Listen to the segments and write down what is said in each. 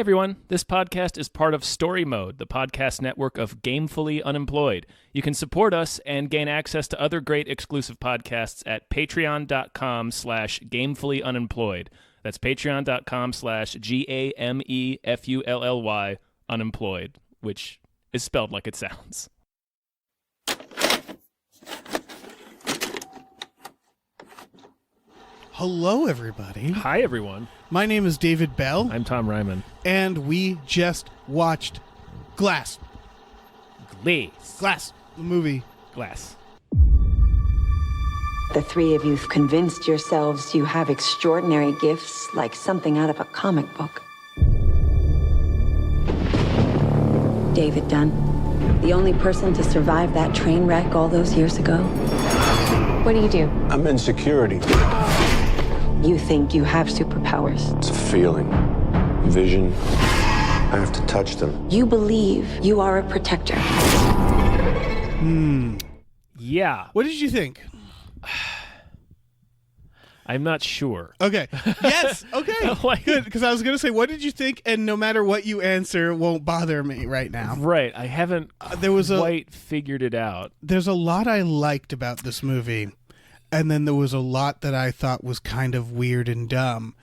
everyone. This podcast is part of Story Mode, the podcast network of Gamefully Unemployed. You can support us and gain access to other great exclusive podcasts at patreon.com/gamefullyunemployed. That's patreon.com/GAMEFULLY unemployed, which is spelled like it sounds. Hello, everybody. Hi, everyone. My name is David Bell, I'm Tom Ryman. and we just watched Glass. Glass. The movie. Glass. The three of you've convinced yourselves you have extraordinary gifts like something out of a comic book. David Dunn, the only person to survive that train wreck all those years ago. What do? I'm in security. You think you have superpowers. It's a feeling. Vision. I have to touch them. You believe you are a protector. Yeah. What did you think? I'm not sure. Okay. Yes. Okay. Like- Good. Because I was going to say, what did you think? And no matter what you answer, it won't bother me right now. Right. I haven't There was quite figured it out. There's a lot I liked about this movie. And then there was a lot that I thought was kind of weird and dumb.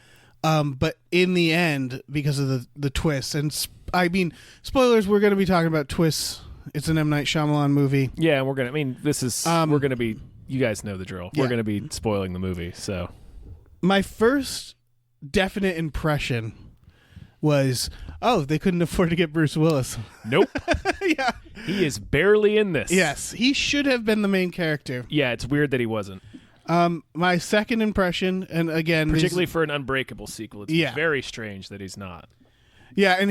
But in the end, because of the twists, and spoilers, we're going to be talking about twists. It's an M. Night Shyamalan movie. Yeah, and we're going to be, you guys know the drill. Yeah. We're going to be spoiling the movie, so. My first definite impression was, oh, they couldn't afford to get Bruce Willis. Nope. Yeah. He is barely in this. Yes, he should have been the main character. Yeah, it's weird that he wasn't. My second impression, and again, Particularly for an Unbreakable sequel. It's Yeah. very strange that he's not. yeah, and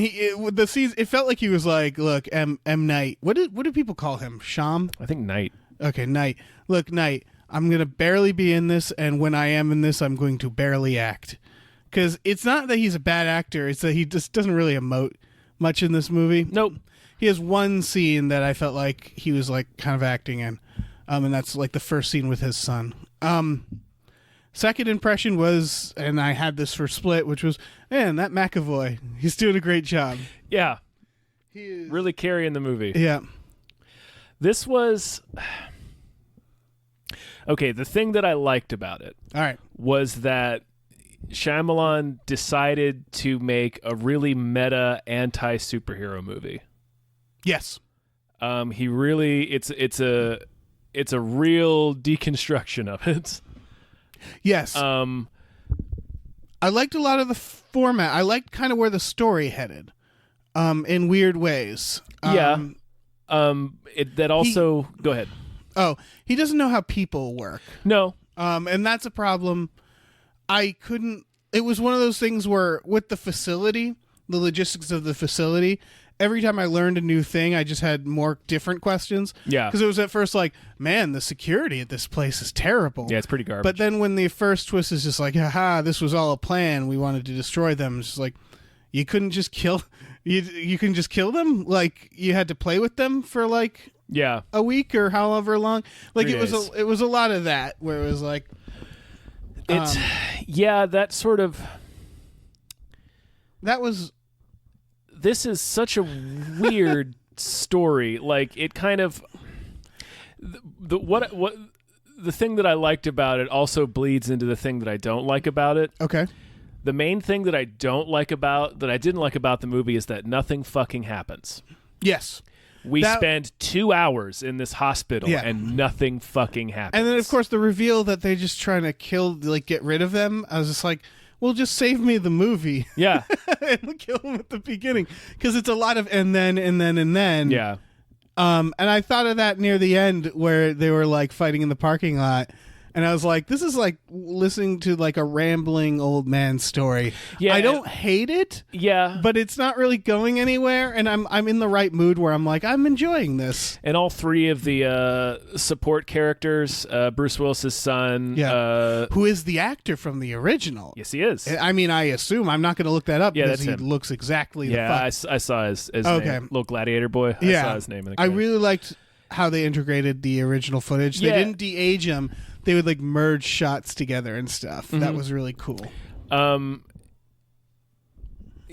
the scenes, it felt like he was like, look, M. Night. What do people call him? Sham? I think Knight. Okay, Night. Look, Night, I'm going to barely be in this, and when I am in this, I'm going to barely act. Because it's not that he's a bad actor, it's that he just doesn't really emote much in this movie. Nope. He has one scene that I felt like he was like kind of acting in, and that's like the first scene with his son. Second impression was, and I had this for Split, which was, man, that McAvoy, he's doing a great job. Yeah. He is Really carrying the movie. Yeah. This was... Okay, the thing that I liked about it All right. was that Shyamalan decided to make a really meta anti-superhero movie. Yes. He really it's a real deconstruction of it. Yes. I liked a lot of the format. I liked kind of where the story headed, in weird ways. That also go ahead. Oh, he doesn't know how people work. No. And that's a problem. It was one of those things where with the facility, the logistics of the facility, every time I learned a new thing, I just had more different questions. Yeah. Because it was at first like, man, the security at this place is terrible. Yeah, it's pretty garbage. But then when the first twist is just like, haha, this was all a plan. We wanted to destroy them. It's just like, you couldn't just kill, you can just kill them? Like, you had to play with them for like yeah. a week or however long? Like, 3 days. it was a lot of that where it was like, It's that sort of that was... this is such a weird story. Like it kind of the thing that I liked about it also bleeds into the thing that I don't like about it. Okay. The main thing that I didn't like about the movie is that nothing fucking happens. Yes. We spend 2 hours in this hospital Yeah. and nothing fucking happens. And then, of course, the reveal that they're just trying to get rid of them. I was just like, well, just save me the movie. Yeah. And kill them at the beginning. Because it's a lot of and then. Yeah. And I thought of that near the end where they were like fighting in the parking lot. And I was like, this is like listening to like a rambling old man story. Yeah, I don't hate it. Yeah. But it's not really going anywhere. And I'm in the right mood where I'm like, I'm enjoying this. And all 3 of the support characters, Bruce Willis's son. Yeah. Who is the actor from the original? Yes, he is. I mean, I assume. I'm not going to look that up Yeah, because that's he him. looks exactly the Yeah, fuck. I saw his Okay. name. Little gladiator boy. I saw his name in the I credits. really liked how they integrated the original footage. Yeah. They didn't de-age him. They would like merge shots together and stuff. That was really cool.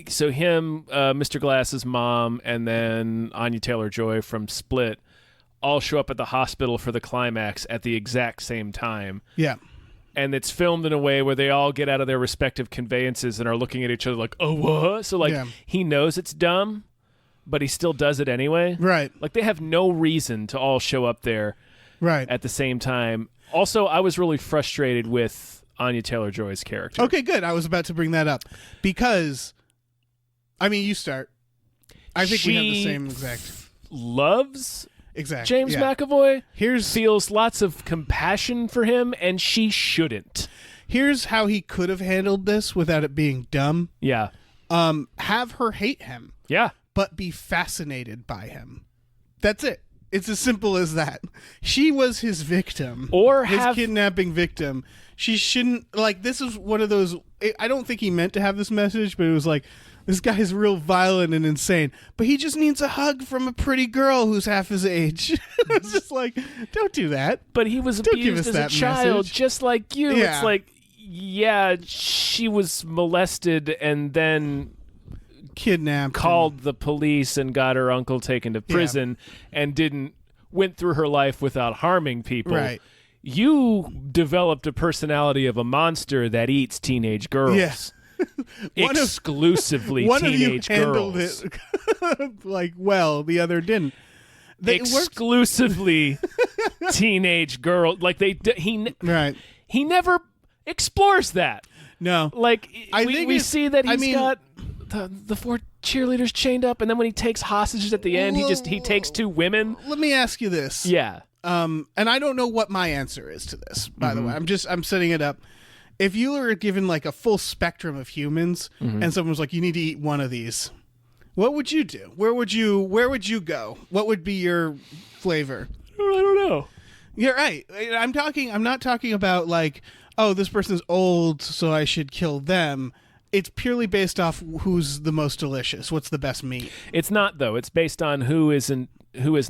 so him, Mr. Glass's mom, and then Anya Taylor-Joy from Split all show up at the hospital for the climax at the exact same time. Yeah. And it's filmed in a way where they all get out of their respective conveyances and are looking at each other like, oh, what? So, like, he knows it's dumb, but he still does it anyway. Right. Like, they have no reason to all show up there at the same time. Also, I was really frustrated with Anya Taylor-Joy's character. Okay, good. I was about to bring that up because, I mean, you start. I think we have the same exact. Loves James yeah. McAvoy. Feels lots of compassion for him, and she shouldn't. Here's how he could have handled this without it being dumb. Yeah. Have her hate him. Yeah. But be fascinated by him. That's it. It's as simple as that. She was his victim. Or his kidnapping victim. She shouldn't, like, this is one of those, I don't think he meant to have this message, but it was like, this guy is real violent and insane, but he just needs a hug from a pretty girl who's half his age. It's just like, don't do that. But he was abused as a child, just like you. Yeah. It's like, yeah, she was molested and then kidnapped, called the police and got her uncle taken to prison and went through her life without harming people. Right. You developed a personality of a monster that eats teenage girls. Yes. Exclusively one teenage of you handled girls. It like, well, the other didn't. Exclusively teenage girl. Like he never explores that. No. Like we see that he's got the 4 cheerleaders chained up, and then when he takes hostages at the end, he takes 2 women. Let me ask you this. Yeah. And I don't know what my answer is to this, by the way. I'm setting it up. If you were given like a full spectrum of humans and someone was like, you need to eat one of these, what would you do? Where would you go? What would be your flavor? I don't know. You're right. I'm not talking about like, oh, this person's old, so I should kill them. It's purely based off who's the most delicious. What's the best meat? It's not, though. It's based on who has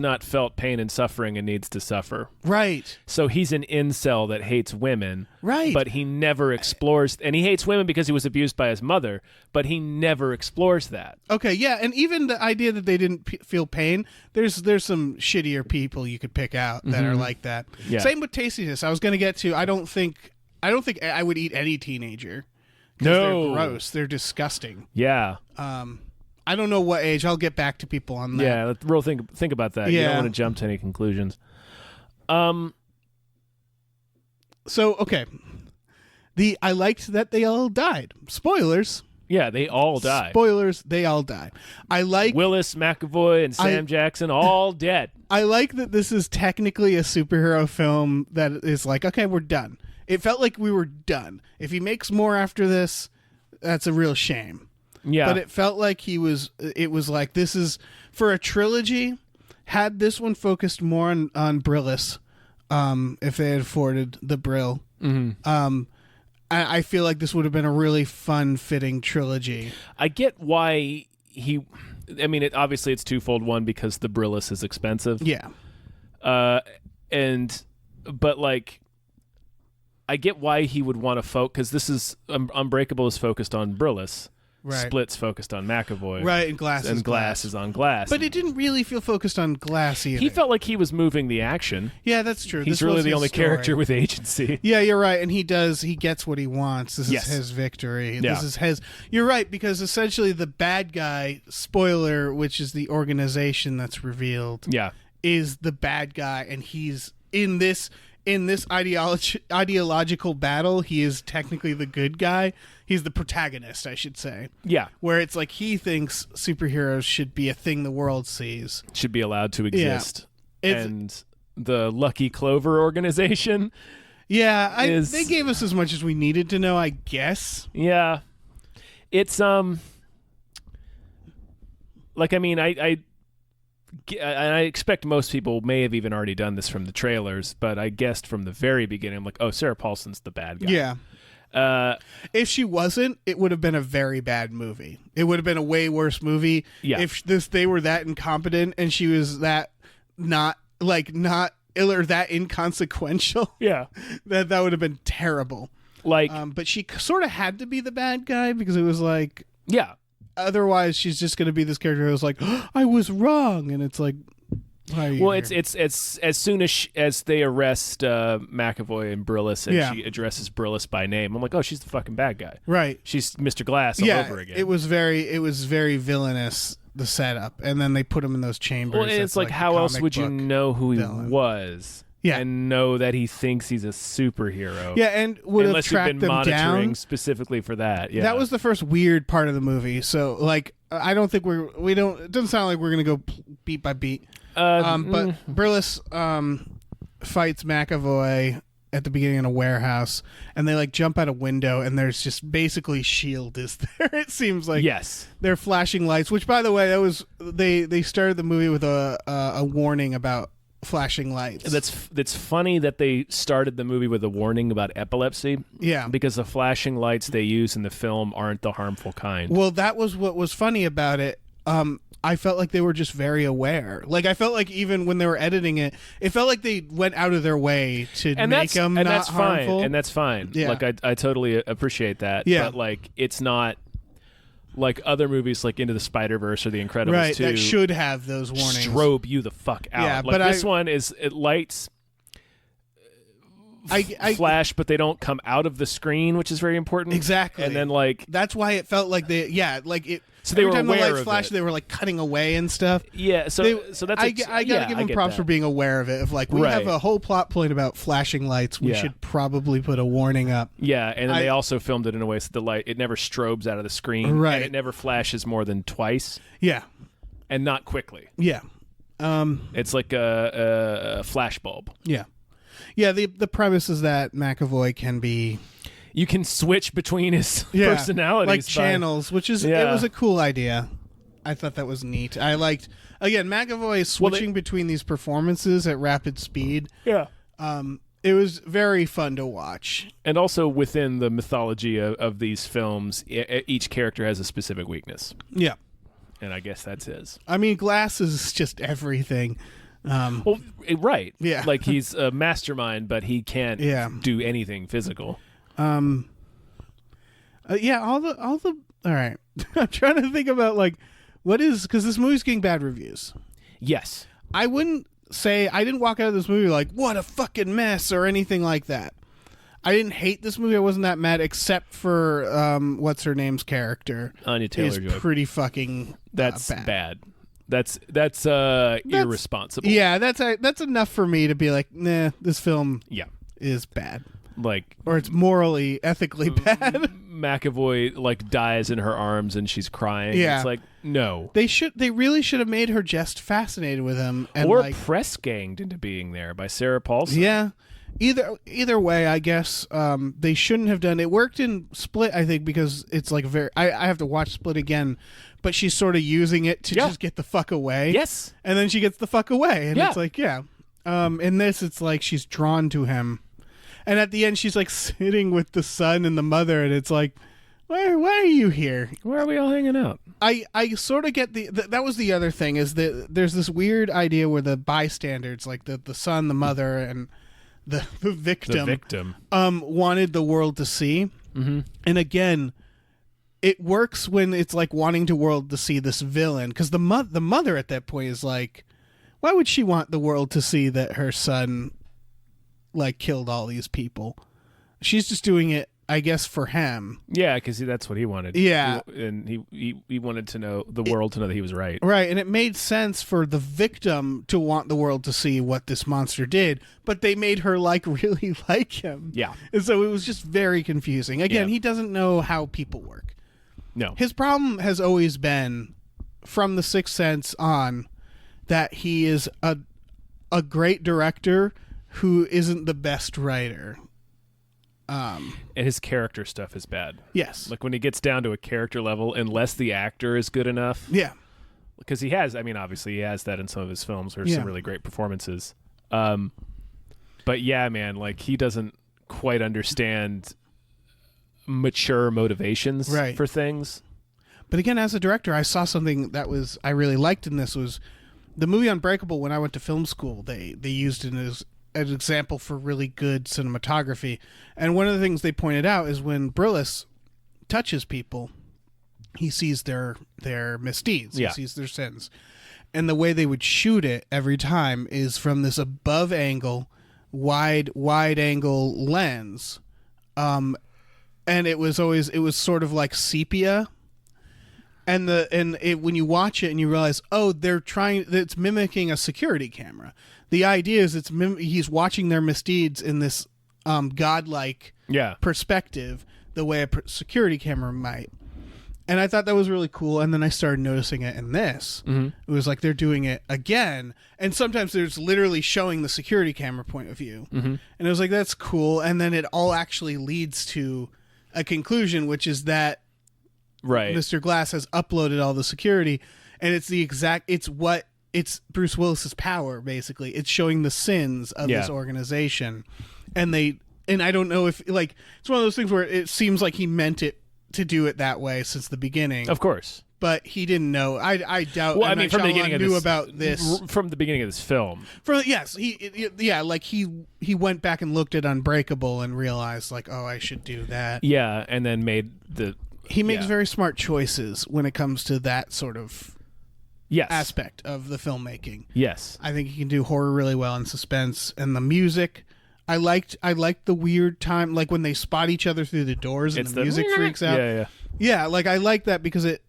not felt pain and suffering and needs to suffer. Right. So he's an incel that hates women. Right. But he never explores, and he hates women because he was abused by his mother, but he never explores that. Okay, yeah, and even the idea that they didn't feel pain, there's some shittier people you could pick out that are like that. Yeah. Same with tastiness. I was going to get to, I don't think I would eat any teenager. No. They're gross. They're disgusting. Yeah. I don't know what age. I'll get back to people on that. Yeah, real think about that. Yeah. You don't want to jump to any conclusions. So, okay. I liked that they all died. Spoilers. Yeah, they all die. Spoilers, they all die. I like Willis, McAvoy, and Sam Jackson all dead. I like that this is technically a superhero film that is like, okay, we're done. It felt like we were done. If he makes more after this, that's a real shame. Yeah. But it felt like it was like, this is, for a trilogy, had this one focused more on Brillis, if they had afforded the Brill. I feel like this would have been a really fun, fitting trilogy. I get why obviously it's twofold. One, because the Brillis is expensive. Yeah. But like, I get why he would want to focus, because this is Unbreakable is focused on Brillis. Right. Split's focused on McAvoy. Right, and Glass is on Glass. But it didn't really feel focused on Glass either. He felt like he was moving the action. Yeah, that's true. He's really the only character with agency. Yeah, you're right. And he gets what he wants. This is his victory. Yeah. This is his. You're right, because essentially the bad guy, spoiler, which is the organization that's revealed, is the bad guy, and he's in this ideological battle, he is technically the good guy. He's the protagonist, I should say. Yeah. Where it's like he thinks superheroes should be a thing the world sees. Should be allowed to exist. Yeah. And the Lucky Clover organization. Yeah, they gave us as much as we needed to know, I guess. Yeah. It's, I expect most people may have even already done this from the trailers, but I guessed from the very beginning, I'm like, oh, Sarah Paulson's the bad guy. Yeah. If she wasn't, it would have been a very bad movie. It would have been a way worse movie. Yeah. If they were that incompetent and she was that not ill or that inconsequential. Yeah. That would have been terrible. Like, but she sort of had to be the bad guy because it was like, yeah. otherwise she's just going to be this character who's like, I was wrong, and it's like, why are you Well, here? it's as soon as they arrest McAvoy and Brillis, and Yeah. she addresses Brillis by name, I'm like, oh, she's the fucking bad guy. right. She's Mr. Glass all over again. It was very villainous, the setup, and then they put him in those chambers. Well, and it's like, the how else comic would you book know who he villain. was? Yeah. and know that he thinks he's a superhero. Yeah, and would have unless you've tracked been them monitoring down. specifically for that. Yeah, That was the first weird part of the movie. So, like, I don't think we don't. It doesn't sound like we're gonna go beat by beat. But Brillis fights McAvoy at the beginning in a warehouse, and they like jump out a window, and there's just basically Shield is there. It seems like yes. they're flashing lights. Which, by the way, that was they started the movie with a warning about flashing lights. That's funny that they started the movie with a warning about epilepsy. Yeah. Because the flashing lights they use in the film aren't the harmful kind. Well, that was what was funny about it. I felt like they were just very aware. Like, I felt like even when they were editing it, it felt like they went out of their way to make them not that's harmful. fine. And that's fine. Yeah. Like, I totally appreciate that. Yeah. But, like, it's not like other movies like Into the Spider-Verse or The Incredibles right, 2. that should have those warnings. Strobe you the fuck out. Yeah, like, but this one is, it lights I flash, but they don't come out of the screen, which is very important. Exactly. And then, like, that's why it felt like like it. So they every were time the aware lights of flashed, it. they were like cutting away and stuff. yeah, so that's I gotta give them props for being aware of it. Of like, we Right. have a whole plot point about flashing lights. We Yeah. should probably put a warning up. Yeah, and then I- they also filmed it in a way so the light it never strobes out of the screen, Right. And it never flashes more than twice, Yeah, and not quickly. yeah, It's like a flash bulb. yeah, yeah. The premise is that McAvoy can be You can switch between his yeah, personalities, like by- channels, which is Yeah. it was a cool idea. I thought that was neat. I liked again McAvoy switching between these performances at rapid speed. Yeah, It was very fun to watch. and also within the mythology of these films, each character has a specific weakness, Yeah, and I guess that's his. I mean, Glass is just everything. Well, right, Yeah. like he's a mastermind, but he can't Yeah. do anything physical. Yeah, all the all right. I'm trying to think about like what is because this movie's getting bad reviews. Yes. I wouldn't say I didn't walk out of this movie like what a fucking mess or anything like that. I didn't hate this movie. I wasn't that mad except for what's her name's character. Anya Is Taylor-Joy. pretty fucking That's bad. bad. That's irresponsible. Yeah, that's enough for me to be like, nah, this film Yeah. is bad, Like or it's morally, ethically bad. McAvoy like dies in her arms and she's crying. Yeah. It's like, no. They really should have made her just fascinated with him and Or like press ganged into being there by Sarah Paulson. yeah. Either way, I guess they shouldn't have done it. Worked in Split, I think, because it's like very. I have to watch Split again, but she's sort of using it to Yeah. just get the fuck away. Yes. and then she gets the fuck away, and Yeah. it's like yeah. In this, it's like she's drawn to him, and at the end, she's like sitting with the son and the mother, and it's like, why are you here? Where are we all hanging out? I sort of get that was the other thing is that there's this weird idea where the bystanders, like the son, the mother, and the victim, wanted the world to see. Mm-hmm. And again, it works when it's like wanting the world to see this villain, because the mother at that point is like, why would she want the world to see that her son like killed all these people? She's just doing it, I guess, for him. Yeah, because that's what he wanted. Yeah. And he wanted to know the world to know that he was right. Right, and it made sense for the victim to want the world to see what this monster did, but they made her like really like him. Yeah. And so it was just very confusing. Again, Yeah. he doesn't know how people work. No. His problem has always been from The Sixth Sense on that he is a great director who isn't the best writer. And his character stuff is bad. Yes. Like when he gets down to a character level, unless the actor is good enough. Yeah. Because he has, I mean, obviously he has that in some of his films. There's Yeah. some really great performances. But yeah, man, like he doesn't quite understand mature motivations Right. for things. But again, as a director, I saw something that I really liked in this was the movie Unbreakable. When I went to film school, they used it as an example for really good cinematography. And one of the things they pointed out is when Brillis touches people, he sees their misdeeds. Yeah. He sees their sins. And the way they would shoot it every time is from this above angle, wide angle lens. And it was sort of like sepia. And when you watch it and you realize, oh, it's mimicking a security camera. The idea is he's watching their misdeeds in this godlike perspective, the way a security camera might. And I thought that was really cool. And then I started noticing it in this. Mm-hmm. It was like they're doing it again. And sometimes there's literally showing the security camera point of view. Mm-hmm. And it was like, that's cool. And then it all actually leads to a conclusion, which is that Mr. Glass has uploaded all the security. And it's it's Bruce Willis's power, basically. It's showing the sins of this organization. And I don't know if, like, it's one of those things where it seems like he meant it to do it that way since the beginning. Of course. But he didn't know. I doubt. Well, I mean, from the beginning knew about this from the beginning of this film. He went back and looked at Unbreakable and realized, like, oh, I should do that. Yeah, and then he makes very smart choices when it comes to that sort of aspect of the filmmaking. Yes, I think he can do horror really well and suspense, and the music. I liked the weird time, like when they spot each other through the doors and the music freaks out. Yeah. Like I like that because it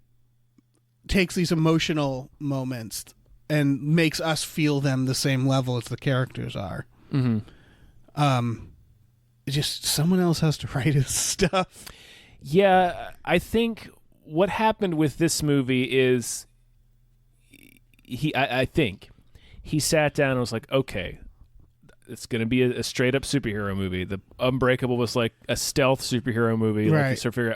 takes these emotional moments and makes us feel them the same level as the characters are. Mm-hmm. Just someone else has to write his stuff. Yeah, I think what happened with this movie is I think he sat down and was like, okay, it's going to be a straight up superhero movie. The Unbreakable was like a stealth superhero movie. Right. Like you sort of figure,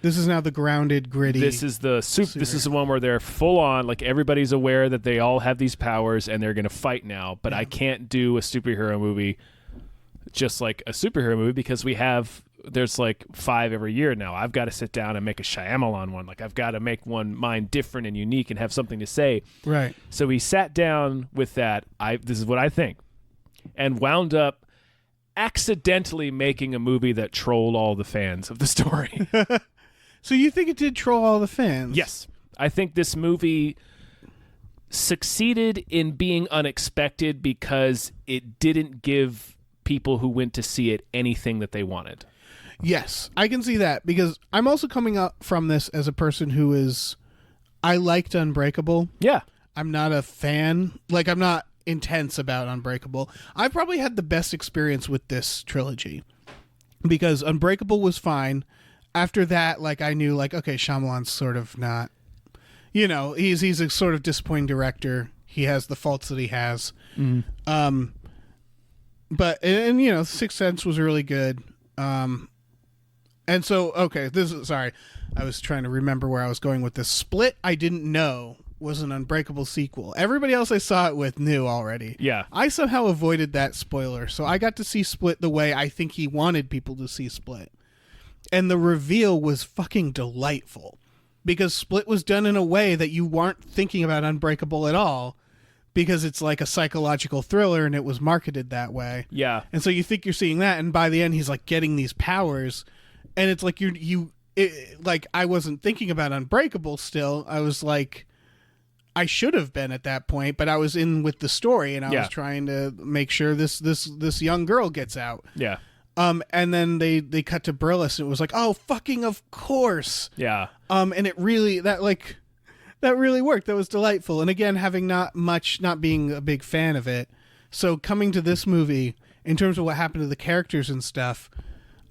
this is now the grounded, gritty. This is this is the one where they're full on, like everybody's aware that they all have these powers and they're going to fight now. But I can't do a superhero movie just like a superhero movie because there's like 5 every year now. I've got to sit down and make a Shyamalan one. Like I've got to make mine different and unique and have something to say. Right. So he sat down with that. This is what I think. And wound up accidentally making a movie that trolled all the fans of the story. So you think it did troll all the fans? Yes. I think this movie succeeded in being unexpected because it didn't give people who went to see it anything that they wanted. Yes, I can see that because I'm also coming up from this as a person I liked Unbreakable. Yeah. I'm not a fan. Like, I'm not intense about Unbreakable. I probably had the best experience with this trilogy because Unbreakable was fine. After that, like, I knew, like, okay, Shyamalan's sort of not, he's a sort of disappointing director. He has the faults that he has. Mm-hmm. But Sixth Sense was really good. And so, okay, I was trying to remember where I was going with this. Split, I didn't know was an Unbreakable sequel. Everybody else I saw it with knew already. Yeah. I somehow avoided that spoiler, so I got to see Split the way I think he wanted people to see Split. And the reveal was fucking delightful because Split was done in a way that you weren't thinking about Unbreakable at all because it's like a psychological thriller and it was marketed that way. Yeah. And so you think you're seeing that, and by the end he's like getting these powers, and it's like like I wasn't thinking about Unbreakable still. I was like, I should have been at that point, but I was in with the story and I was trying to make sure this young girl gets out. Yeah. And then they cut to Brillis and it was like, oh, fucking of course. Yeah. And it really, that really worked. That was delightful. And again, having not being a big fan of it. So coming to this movie, in terms of what happened to the characters and stuff,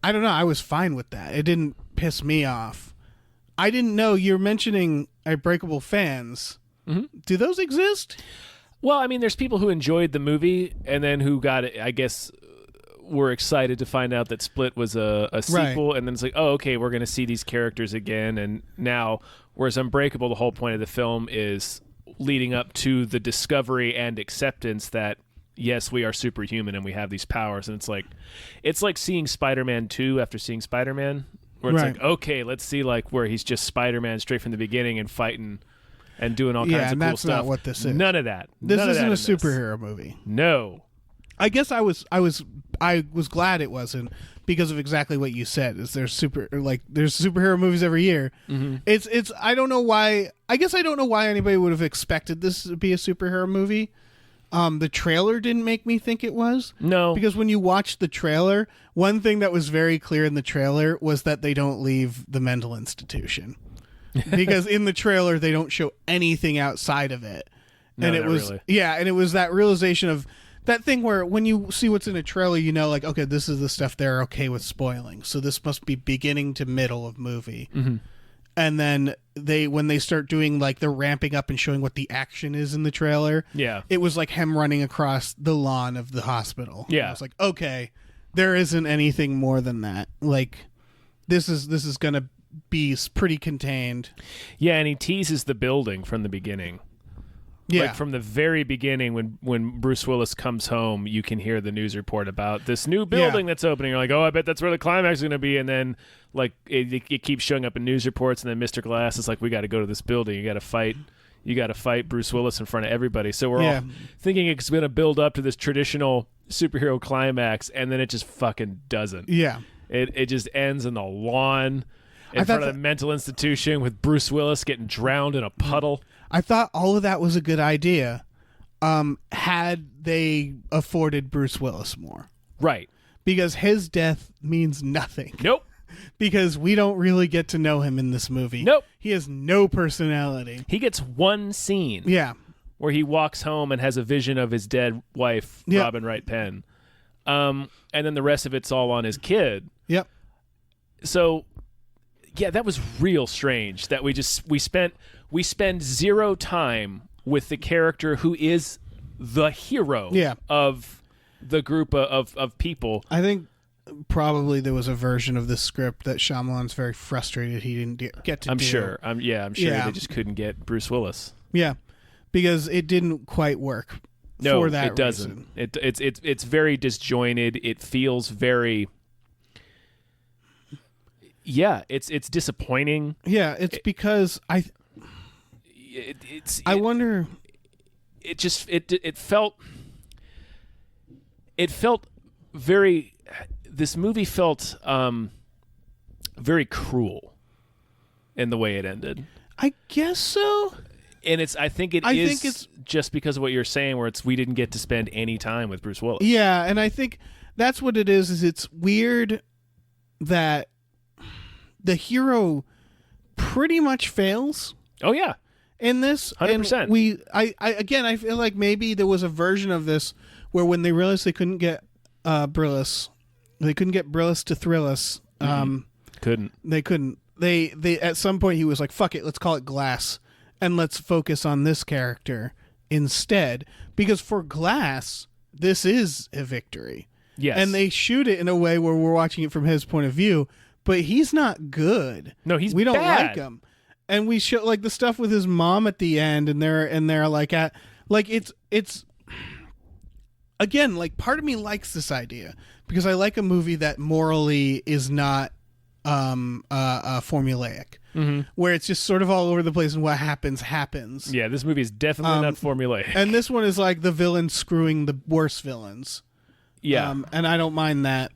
I don't know. I was fine with that. It didn't piss me off. I didn't know you're mentioning Unbreakable fans. Mm-hmm. Do those exist? Well, I mean, there's people who enjoyed the movie and then who got it, I guess, were excited to find out that Split was a sequel, right. And then it's like, oh, okay, we're going to see these characters again. And now, whereas Unbreakable, the whole point of the film is leading up to the discovery and acceptance that, yes, we are superhuman and we have these powers. And it's like seeing Spider-Man 2 after seeing Spider-Man, where it's right. like, okay, let's see like where he's just Spider-Man straight from the beginning and fighting and doing all kinds of cool stuff. Yeah, that's not what this is. None of that. This isn't a superhero movie. No. I guess I was glad it wasn't, because of exactly what you said. Is there's superhero movies every year. Mm-hmm. It's I don't know why. I guess I don't know why anybody would have expected this to be a superhero movie. The trailer didn't make me think it was. No. Because when you watch the trailer, one thing that was very clear in the trailer was that they don't leave the mental institution. Because in the trailer, they don't show anything outside of it. No, and it was, really. yeah, and it was that realization of that thing where when you see what's in a trailer, you know, like, okay, this is the stuff they're okay with spoiling. So this must be beginning to middle of movie. Mm-hmm. And then when they start doing like the ramping up and showing what the action is in the trailer, it was like him running across the lawn of the hospital. Yeah, and I was like, okay, there isn't anything more than that. Like, this is gonna be pretty contained. Yeah, and he teases the building from the beginning. Yeah, like from the very beginning, when Bruce Willis comes home, you can hear the news report about this new building that's opening. You're like, oh, I bet that's where the climax is going to be. And then, like, it keeps showing up in news reports. And then Mr. Glass is like, we got to go to this building. You got to fight Bruce Willis in front of everybody. So we're all thinking it's going to build up to this traditional superhero climax, and then it just fucking doesn't. Yeah, it just ends in the lawn in front of the mental institution with Bruce Willis getting drowned in a puddle. I thought all of that was a good idea, had they afforded Bruce Willis more. Right. Because his death means nothing. Nope. Because we don't really get to know him in this movie. Nope. He has no personality. He gets one scene. Yeah. Where he walks home and has a vision of his dead wife, Robin Wright Penn. And then the rest of it's all on his kid. Yep. So, yeah, that was real strange that we spend zero time with the character who is the hero of the group of people. I think probably there was a version of this script that Shyamalan's very frustrated he didn't get to do. I'm sure they just couldn't get Bruce Willis. Yeah, because it didn't quite work for that it doesn't. reason. It's very disjointed. It feels very... Yeah, it's disappointing. Yeah, it's because I wonder. It felt very. This movie felt very cruel in the way it ended. I guess so. And I think it's just because of what you're saying, where we didn't get to spend any time with Bruce Willis. Yeah, and I think that's what it is. Is it's weird that the hero pretty much fails. Oh yeah, in this 100%. I feel like maybe there was a version of this where when they realized they couldn't get Brillis to thrill us. They couldn't. They at some point he was like, "Fuck it, let's call it Glass, and let's focus on this character instead." Because for Glass, this is a victory. Yes, and they shoot it in a way where we're watching it from his point of view. But he's not good. No, we don't bad. like him, and we show like the stuff with his mom at the end, and they're like at like it's again like part of me likes this idea because I like a movie that morally is not formulaic, where it's just sort of all over the place and what happens. Yeah, this movie is definitely not formulaic, and this one is like the villain screwing the worst villains. Yeah, and I don't mind that.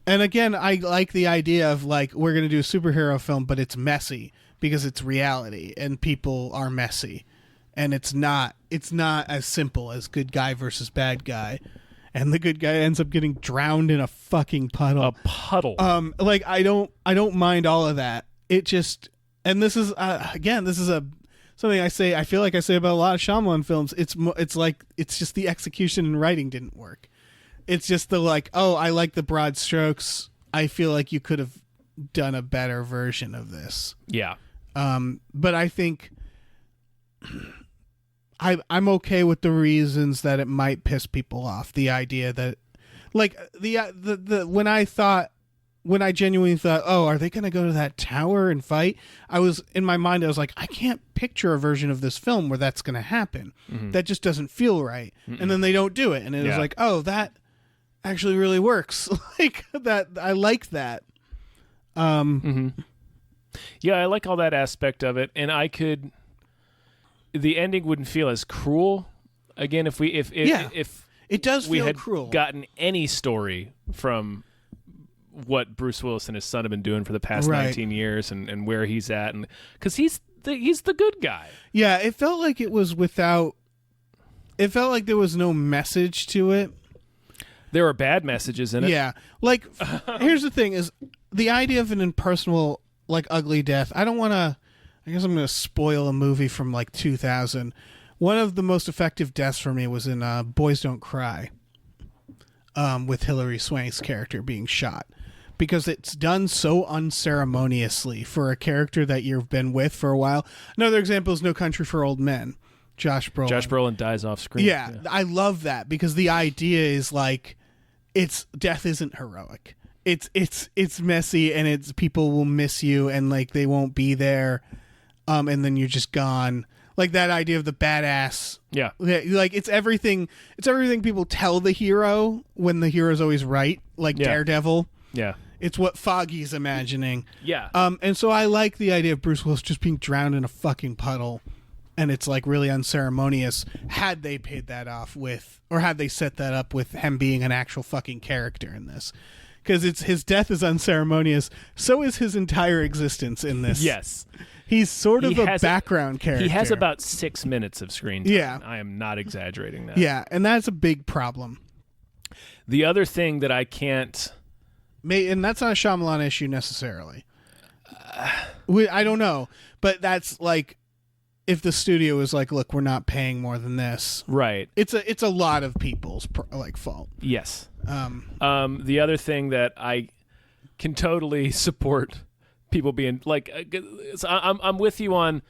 And again, I like the idea of like we're going to do a superhero film, but it's messy because it's reality and people are messy, and it's not as simple as good guy versus bad guy, and the good guy ends up getting drowned in a fucking puddle. A puddle. Like I don't mind all of that. It just, and this is something I feel like I say about a lot of Shyamalan films. It's like it's just the execution and writing didn't work. It's just the like, oh, I like the broad strokes. I feel like you could have done a better version of this. Yeah. But I think I'm okay with the reasons that it might piss people off. The idea that, like, when I genuinely thought, oh, are they going to go to that tower and fight? In my mind, I was like, I can't picture a version of this film where that's going to happen. Mm-hmm. That just doesn't feel right. Mm-mm. And then they don't do it. And it was like, oh, that actually really works. Like that. I like that. Yeah, I like all that aspect of it. And the ending wouldn't feel as cruel again if it does we feel had cruel. Gotten any story from what Bruce Willis and his son have been doing for the past Right. 19 years and where he's at, and because he's the good guy. Yeah, it felt like it was without. It felt like there was no message to it. There are bad messages in it. Yeah, like here's the thing: is the idea of an impersonal, like ugly death. I don't want to. I guess I'm going to spoil a movie from like 2000. One of the most effective deaths for me was in Boys Don't Cry, with Hilary Swank's character being shot, because it's done so unceremoniously for a character that you've been with for a while. Another example is No Country for Old Men. Josh Brolin. Josh Brolin dies off screen. Yeah, I love that because the idea is like, death isn't heroic. It's messy, and it's people will miss you, and like they won't be there, and then you're just gone. Like that idea of the badass. Yeah. Like it's everything people tell the hero when the hero's always right. Like Daredevil. Yeah. It's what Foggy's imagining. Yeah. And so I like the idea of Bruce Willis just being drowned in a fucking puddle, and it's like really unceremonious. Had they paid that off with, or had they set that up with him being an actual fucking character in this, because his death is unceremonious. So is his entire existence in this. Yes. He's sort of a background character. He has about 6 minutes of screen time. Yeah. I am not exaggerating that. Yeah, and that's a big problem. The other thing that I can't... And that's not a Shyamalan issue necessarily. I don't know. But that's like, if the studio is like, look, we're not paying more than this. Right. It's a lot of people's fault. Yes. The other thing that I can totally support people being like, I'm with you on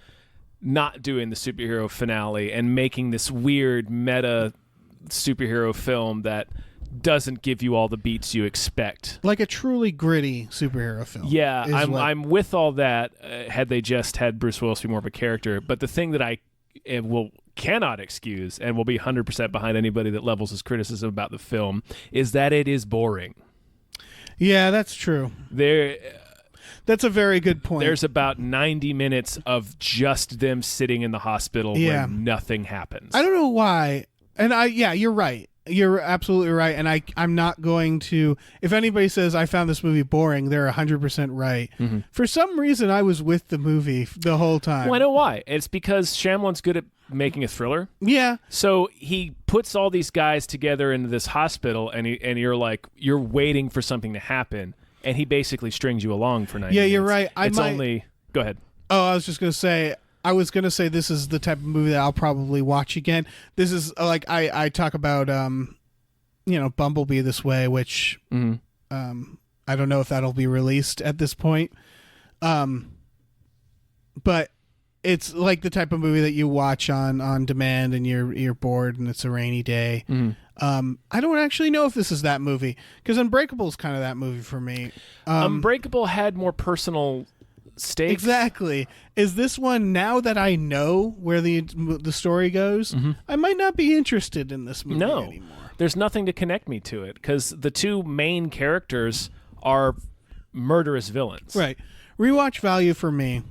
not doing the superhero finale and making this weird meta superhero film that doesn't give you all the beats you expect. Like a truly gritty superhero film. Yeah, I'm with all that. Had they just had Bruce Willis be more of a character, but the thing that I cannot excuse and will be 100% behind anybody that levels his criticism about the film is that it is boring. Yeah, that's true. That's a very good point. There's about 90 minutes of just them sitting in the hospital where nothing happens. I don't know why. And you're right. You're absolutely right. And I'm not going to, if anybody says I found this movie boring, they're 100% right. Mm-hmm. For some reason, I was with the movie the whole time. Well, I know why. It's because Shyamalan's good at making a thriller. Yeah. So he puts all these guys together into this hospital, and you're waiting for something to happen, and he basically strings you along for 90 minutes. Yeah, you're right. Go ahead. Oh, I was just going to say, this is the type of movie that I'll probably watch again. This is like, I talk about, Bumblebee this way, which I don't know if that'll be released at this point. But it's like the type of movie that you watch on demand and you're bored and it's a rainy day. I don't actually know if this is that movie, because Unbreakable is kind of that movie for me. Unbreakable had more personal stakes. Exactly. Is this one, now that I know where the story goes, I might not be interested in this movie anymore. There's nothing to connect me to it because the two main characters are murderous villains. Right. Rewatch value for me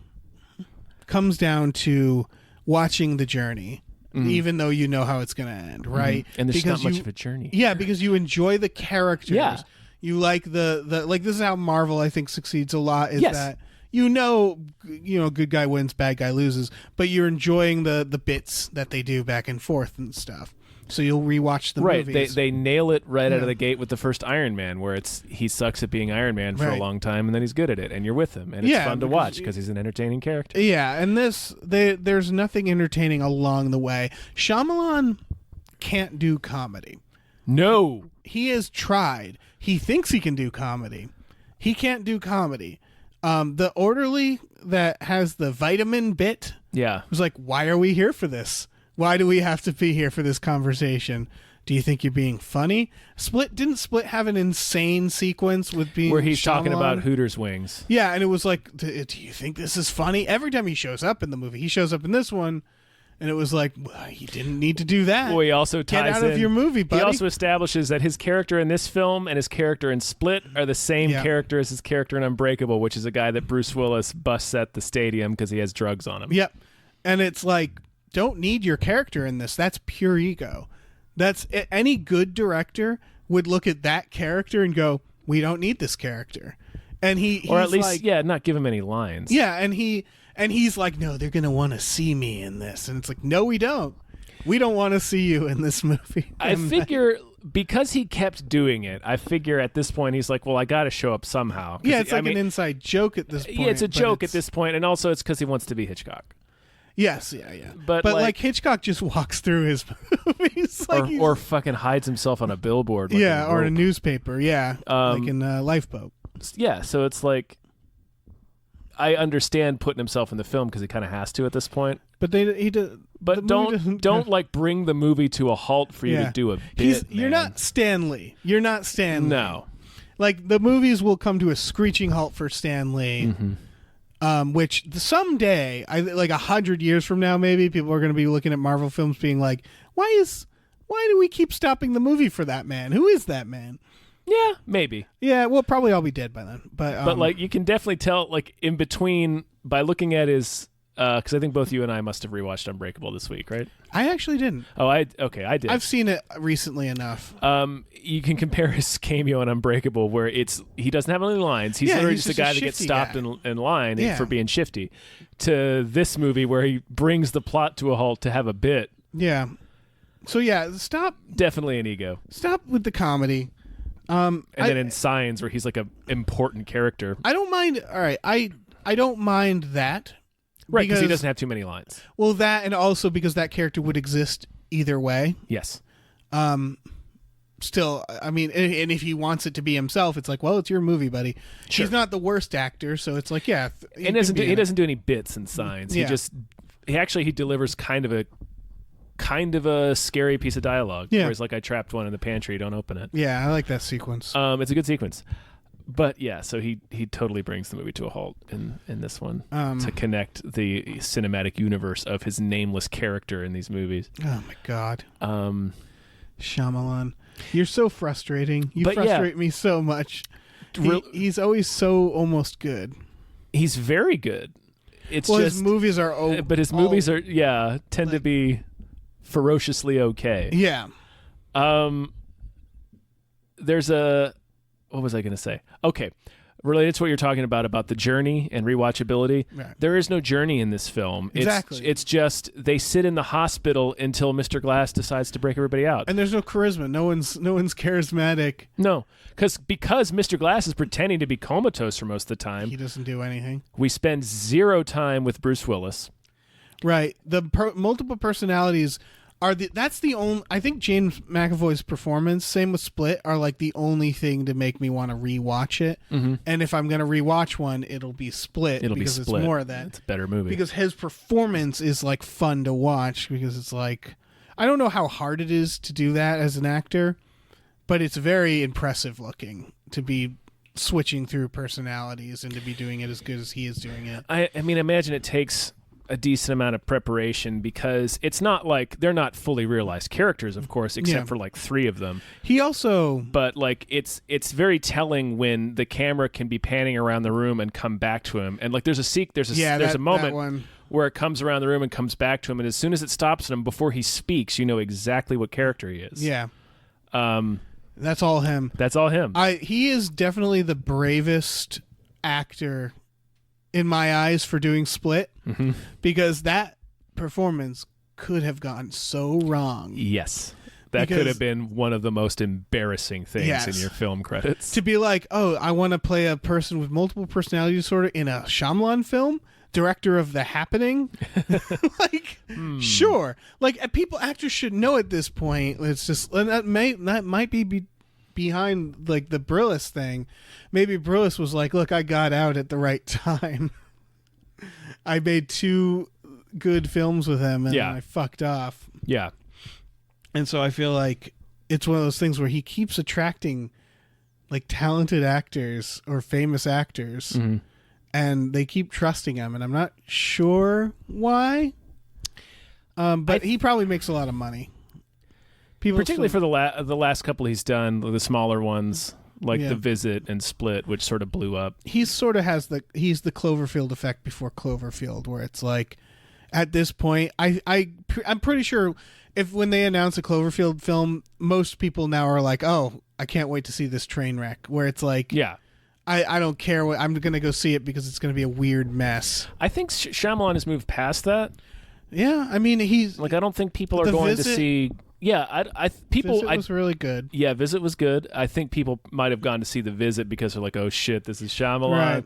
comes down to watching the journey, even though you know how it's going to end, right? And there's not much of a journey. Yeah, because you enjoy the characters. Yeah. You like the like, this is how Marvel, I think, succeeds a lot, is Yes. that good guy wins, bad guy loses, but you're enjoying the bits that they do back and forth and stuff. So you'll rewatch the movies. movies. They nail it right out of the gate with the first Iron Man, where he sucks at being Iron Man for a long time, and then he's good at it, and you're with him, and it's fun to watch because he's an entertaining character. Yeah, and there's nothing entertaining along the way. Shyamalan can't do comedy. No. He has tried. He thinks he can do comedy. He can't do comedy. The Orderly that has the vitamin bit was like, why are we here for this? Why do we have to be here for this conversation? Do you think you're being funny? Didn't Split have an insane sequence with being where he's talking Shyamalan? about Hooters wings? Yeah, and it was like, do you think this is funny? Every time he shows up in the movie, he shows up in this one, and it was like, well, he didn't need to do that. Well, he also get out of your movie, buddy. He also establishes that his character in this film and his character in Split are the same character as his character in Unbreakable, which is a guy that Bruce Willis busts at the stadium because he has drugs on him. Yep, and it's like, don't need your character in this. That's pure ego. That's any good director would look at that character and go, we don't need this character. And he's or at least like, not give him any lines. Yeah, and he's like, no, they're gonna want to see me in this, and it's like, no, we don't. We don't want to see you in this movie. I figure because he kept doing it, I figure at this point he's like, well, I got to show up somehow. Yeah, it's an inside joke at this point. Yeah, it's a joke at this point, and also it's because he wants to be Hitchcock. Yes, yeah. But like Hitchcock just walks through his movies, like or fucking hides himself on a billboard. Like or in a newspaper. Yeah, like in Lifeboat. Yeah, so it's like I understand putting himself in the film because he kind of has to at this point. But he did. But don't like bring the movie to a halt for you to do a bit. You're not Stan Lee. You're not Stan Lee. No. Like the movies will come to a screeching halt for Stan Lee. Which someday, like 100 years from now, maybe people are going to be looking at Marvel films, being like, "Why do we keep stopping the movie for that man? Who is that man?" Yeah, maybe. Yeah, we'll probably all be dead by then. But like you can definitely tell, like in between by looking at his. Because I think both you and I must have rewatched Unbreakable this week, right? I actually didn't. Oh, I did. I've seen it recently enough. You can compare his cameo in Unbreakable, where he doesn't have any lines. He's literally just a guy that gets stopped in line for being shifty. To this movie, where he brings the plot to a halt to have a bit. Yeah. So stop. Definitely an ego. Stop with the comedy. And then in Signs, where he's like a important character. I don't mind. All right, I don't mind that. Right, because he doesn't have too many lines. Well, that, and also because that character would exist either way. Yes. Still, I mean, and if he wants it to be himself, it's like, well, it's your movie, buddy. Sure. He's not the worst actor, so it's like, yeah. He doesn't do any bits in Signs. Yeah. He delivers kind of a scary piece of dialogue. Yeah. Where he's like, I trapped one in the pantry, don't open it. Yeah, I like that sequence. It's a good sequence. But yeah, so he totally brings the movie to a halt in this one to connect the cinematic universe of his nameless character in these movies. Oh my God, Shyamalan, you're so frustrating. You frustrate me so much. He's always so almost good. He's very good. It's just his movies are, but his movies are tend to be ferociously okay. Yeah. There's a. What was I going to say? Okay. Related to what you're talking about the journey and rewatchability, right. There is no journey in this film. Exactly. It's just they sit in the hospital until Mr. Glass decides to break everybody out. And there's no charisma. No one's charismatic. No, because Mr. Glass is pretending to be comatose for most of the time. He doesn't do anything. We spend zero time with Bruce Willis. Right. The multiple personalities that's the only. I think James McAvoy's performance, same with Split, are like the only thing to make me want to rewatch it. Mm-hmm. And if I'm gonna rewatch one, it'll be Split. Because it's more of that. It's a better movie. Because his performance is like fun to watch. Because it's like, I don't know how hard it is to do that as an actor, but it's very impressive looking to be switching through personalities and to be doing it as good as he is doing it. I mean, imagine it takes a decent amount of preparation because it's not like they're not fully realized characters, of course, except for like 3 of them. He also, but like it's very telling when the camera can be panning around the room and come back to him, and like there's a moment where it comes around the room and comes back to him, and as soon as it stops him before he speaks, you know exactly what character he is. Yeah. That's all him. That's all him. He is definitely the bravest actor in my eyes for doing Split, because that performance could have gone so wrong. Yes. That could have been one of the most embarrassing things in your film credits. To be like, oh, I want to play a person with multiple personality disorder in a Shyamalan film, director of The Happening. Like, sure. Like, actors should know at this point. It's just, and that might be behind like the Brillis thing. Maybe Brillis was like, look, I got out at the right time. I made 2 good films with him and I fucked off. Yeah. And so I feel like it's one of those things where he keeps attracting like talented actors or famous actors, and they keep trusting him, and I'm not sure why. But he probably makes a lot of money. Particularly for the last couple he's done, the smaller ones like The Visit and Split, which sort of blew up. He sort of has he's the Cloverfield effect before Cloverfield, where it's like at this point, I'm pretty sure when they announce a Cloverfield film, most people now are like, oh, I can't wait to see this train wreck, where it's like, Yeah. I don't care what, I'm gonna go see it because it's gonna be a weird mess. I think Shyamalan has moved past that. Yeah, I mean, he's Like, I don't think people are The going to Visit- see. Yeah, Visit was really good. Yeah, Visit was good. I think people might have gone to see The Visit because they're like, oh shit, this is Shyamalan.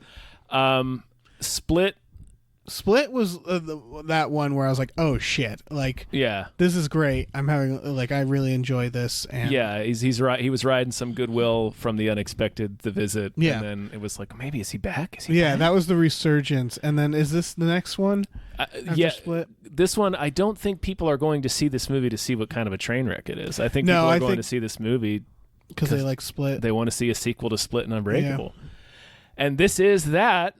Split. Split was that one where I was like, oh shit, like Yeah. this is great. I'm having like I really enjoy this. And Yeah, he's right. He was riding some goodwill from the unexpected, The Visit. Yeah. And then it was like, maybe is he back? Is he yeah, back? that was the resurgence. And then is this the next one? Yeah, Split? this one, I don't think people are going to see this movie to see what kind of a train wreck it is. I think No, people are I going think- to see this movie Because they like Split. they want to see a sequel to Split and Unbreakable. And this is that.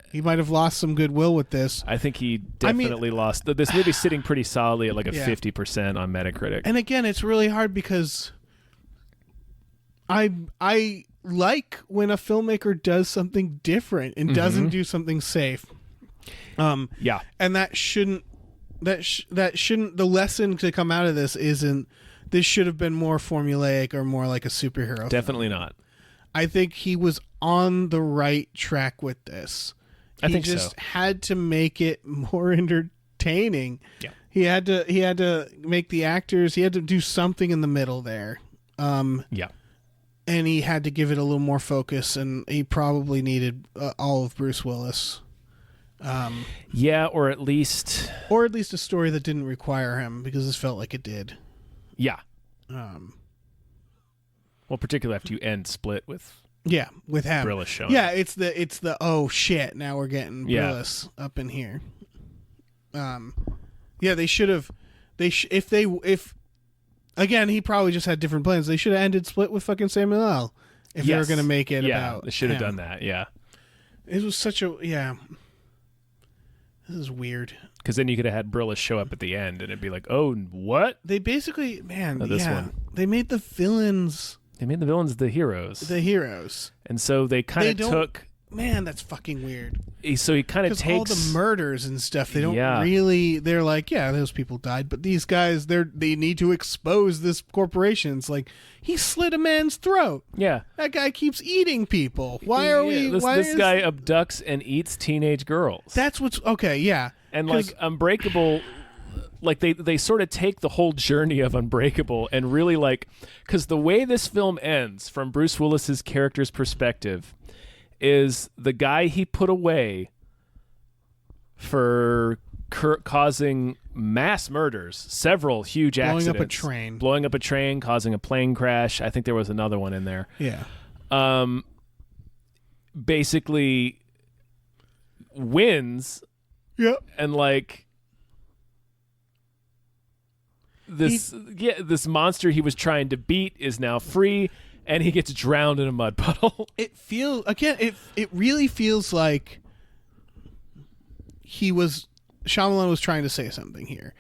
He might have lost some goodwill with this. I think he definitely lost. This movie's sitting pretty solidly at like a Yeah. 50% on Metacritic. And again, it's really hard because I like when a filmmaker does something different and doesn't do something safe. Yeah. And that shouldn't the lesson to come out of this isn't this should have been more formulaic or more like a superhero film. Definitely not. I think he was on the right track with this. I think he just so. had to make it more entertaining. Yeah. He had to make the actors, he had to do something in the middle there. Yeah. And he had to give it a little more focus, and he probably needed all of Bruce Willis. Yeah, or at least A story that didn't require him, because this felt like it did. yeah. Um, Well, particularly after you end Split with Yeah, with him. Brillis showing Yeah, up. it's the oh shit, now we're getting Yeah. Brillis up in here. Yeah, they should have if again, he probably just had different plans. They should have ended Split with fucking Samuel L. If they were Yes. going to make it Yeah, about they should have him. done that. Yeah. It was such a This is weird. Because then you could have had Brillis show up at the end and it'd be like, oh, what? They basically, this one. They made the villains They made the villains the heroes. the heroes. And so they kind They of don't- took. Man, that's fucking weird. So he kind of Because takes. all the murders and stuff, they don't Yeah. really. They're like, yeah, those people died, but these guys, they need to expose this corporation. It's like he slit a man's throat. Yeah. That guy keeps eating people. Why are we? This, why this is, guy abducts and eats teenage girls. That's what's okay. Yeah, And 'Cause- like Unbreakable, like they sort of take the whole journey of Unbreakable and really like, because the way this film ends from Bruce Willis's character's perspective is the guy he put away for causing mass murders, several huge Blowing up a accidents, train. blowing up a train, causing a plane crash. I think there was another one in there. yeah. Basically wins Yep. and like this monster he was trying to beat is now free and he gets drowned in a mud puddle. It feels again. It really feels like Shyamalan was trying to say something here,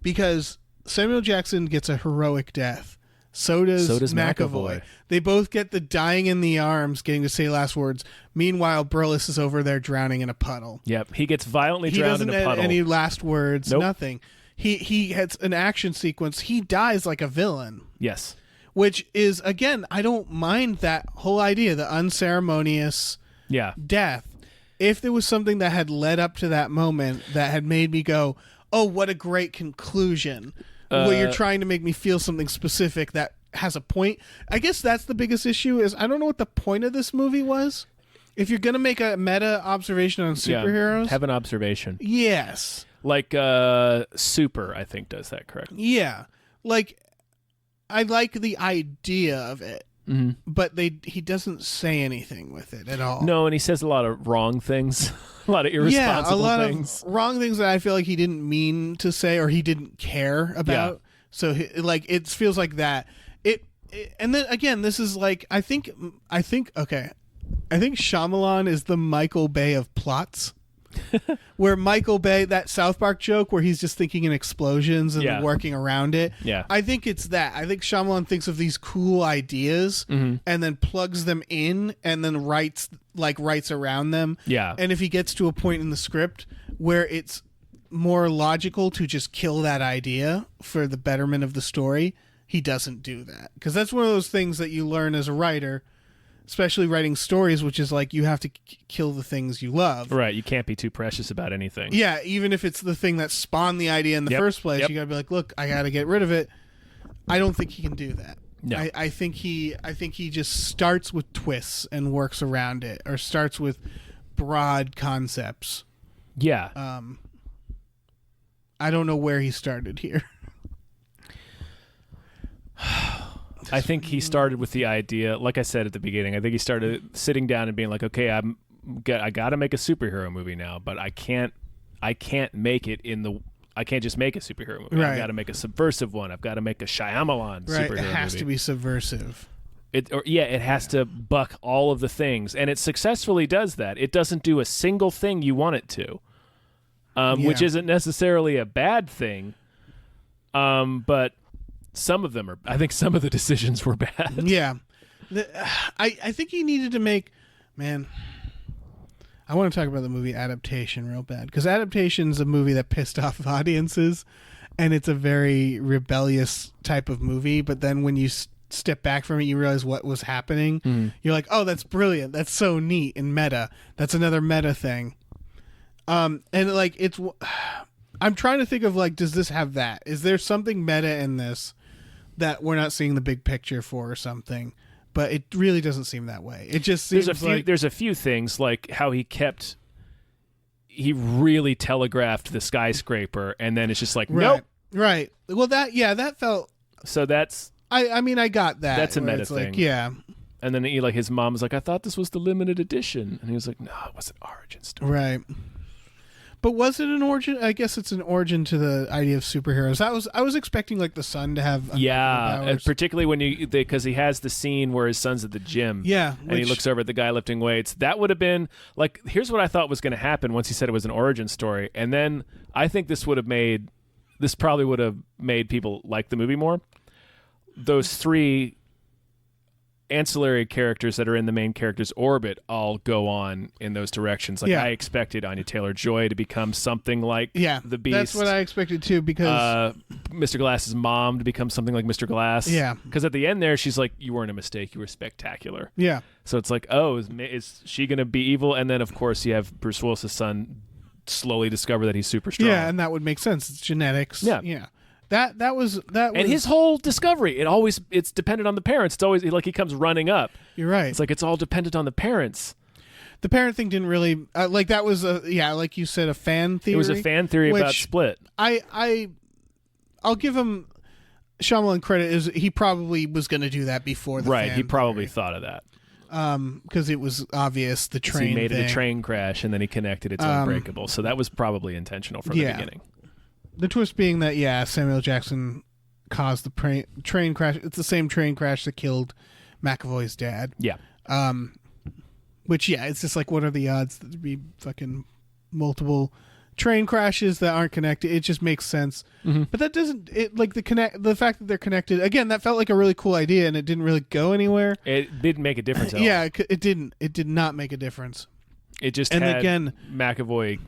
because Samuel Jackson gets a heroic death. So does McAvoy. They both get the dying in the arms, getting to say last words. Meanwhile, Brillis is over there drowning in a puddle. Yep, he gets violently He drowned doesn't in a have puddle. any last words. Nope. Nothing. He has an action sequence. He dies like a villain. Yes. Which is, again, I don't mind that whole idea, the unceremonious Yeah. death. If there was something that had led up to that moment that had made me go, oh, what a great conclusion, where you're trying to make me feel something specific that has a point. I guess that's the biggest issue is I don't know what the point of this movie was. If you're going to make a meta observation on superheroes. Yeah. Have an observation. Yes. Like Super, I think, does that correct. Yeah. Like, I like the idea of it, but he doesn't say anything with it at all. No, and he says a lot of wrong things, a lot of irresponsible a lot things. of wrong things that I feel like he didn't mean to say or he didn't care about. Yeah. So it feels like that. And then again, this is like I think Shyamalan is the Michael Bay of plots. Where Michael Bay, that South Park joke where he's just thinking in explosions and Yeah. working around it. Yeah. I think it's that. I think Shyamalan thinks of these cool ideas and then plugs them in and then writes around them. Yeah. And if he gets to a point in the script where it's more logical to just kill that idea for the betterment of the story, he doesn't do that, because that's one of those things that you learn as a writer, especially writing stories, which is like you have to kill the things you love. Right. You can't be too precious about anything. Yeah, even if it's the thing that spawned the idea in the first place, you gotta be like, look, I gotta get rid of it. I don't think he can do that. No. I think he just starts with twists and works around it, or starts with broad concepts. Yeah. I don't know where he started here. I think he started with the idea, like I said at the beginning, I think he started sitting down and being like, okay, I got to make a superhero movie now, but I can't make it I can't just make a superhero movie. Right. I've got to make a subversive one. I've got to make a Shyamalan superhero movie. It has to be subversive. It has to buck all of the things, and it successfully does that. It doesn't do a single thing you want it to, which isn't necessarily a bad thing, but some of them are. I think some of the decisions were bad. Yeah, I think he needed to make. Man, I want to talk about the movie Adaptation real bad, because Adaptation's a movie that pissed off audiences, and it's a very rebellious type of movie. But then when you step back from it, you realize what was happening. You're like, oh, that's brilliant. That's so neat and meta. That's another meta thing. And like it's. I'm trying to think of like, does this have that? Is there something meta in this that we're not seeing the big picture for or something? But it really doesn't seem that way. It just seems there's a few things, like how he really telegraphed the skyscraper, and then it's just like, nope. Right. Well, that felt. So that's. I mean, I got that. That's a meta thing. Like, yeah. And then his mom was like, I thought this was the limited edition, and he was like, no, it was an origin story. Right. But was it an origin? I guess it's an origin to the idea of superheroes. I was expecting like the son to have and particularly when because he has the scene where his son's at the gym, and he looks over at the guy lifting weights. That would have been like, here's what I thought was going to happen once he said it was an origin story, and then I think this probably would have made people like the movie more. Those three ancillary characters that are in the main character's orbit all go on in those directions. Like I expected Anya Taylor-Joy to become something like the Beast. That's what I expected too, because Mr. Glass's mom to become something like Mr. Glass. Yeah. Because at the end there, she's like, you weren't a mistake, you were spectacular. Yeah. So it's like, oh, is she going to be evil? And then, of course, you have Bruce Willis's son slowly discover that he's super strong. Yeah, and that would make sense. It's genetics. Yeah. Yeah. That was and his whole discovery, it's dependent on the parents. It's always like he comes running up. You're right. It's like it's all dependent on the parents. The parent thing didn't really like that was like you said, a fan theory. It was a fan theory about Split. I'll give him Shyamalan credit, is he probably was going to do that before the right. fan He probably theory. thought of that. Because it was obvious the train. He made thing. it a train crash, and then he connected it's unbreakable. So that was probably intentional from the beginning. The twist being that Samuel Jackson caused the train crash. It's the same train crash that killed McAvoy's dad. Yeah. Which it's just like, what are the odds that there'd be fucking multiple train crashes that aren't connected? It just makes sense. Mm-hmm. But that doesn't. It like the fact that they're connected again. That felt like a really cool idea, and it didn't really go anywhere. It didn't make a difference. At all. It didn't. It did not make a difference. It just had McAvoy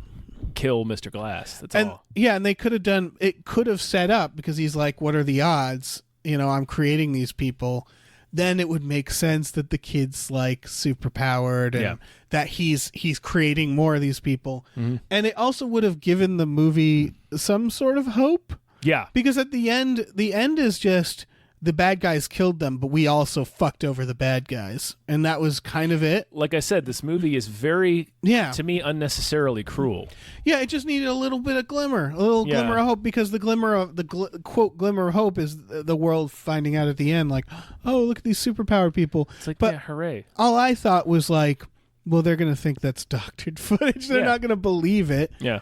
kill Mr. Glass. That's all. Yeah, and they could have done it. Could have set up, because he's like, what are the odds? I'm creating these people. Then it would make sense that the kid's like super powered, and that he's creating more of these people. Mm-hmm. And it also would have given the movie some sort of hope. Yeah, because at the end is just the bad guys killed them, but we also fucked over the bad guys, and that was kind of it. Like I said, this movie is very, to me, unnecessarily cruel. Yeah, it just needed a little bit of glimmer, glimmer of hope, because the glimmer of quote glimmer of hope is the world finding out at the end, like, oh, look at these superpowered people. It's like, but hooray! All I thought was like, well, they're gonna think that's doctored footage. They're not gonna believe it. Yeah.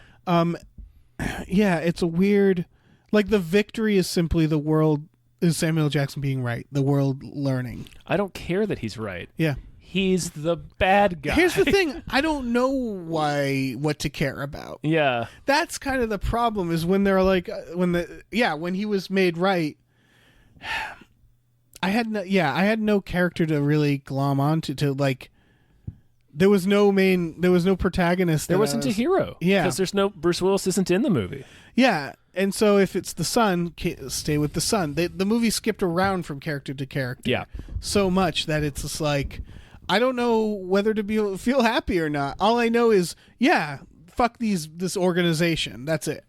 It's a weird, like, the victory is simply the world. Is Samuel Jackson being right? The world learning. I don't care that he's right. Yeah. He's the bad guy. Here's the thing. I don't know what to care about. Yeah. That's kind of the problem, is when they're like, when he was made right, I had no character to really glom onto, to like there was no protagonist. There wasn't a hero. Yeah. Because there's no Bruce Willis isn't in the movie. Yeah. And so if it's the son, stay with the son. The movie skipped around from character to character. Yeah. So much that it's just like, I don't know whether to feel happy or not. All I know is, yeah, fuck this organization. That's it.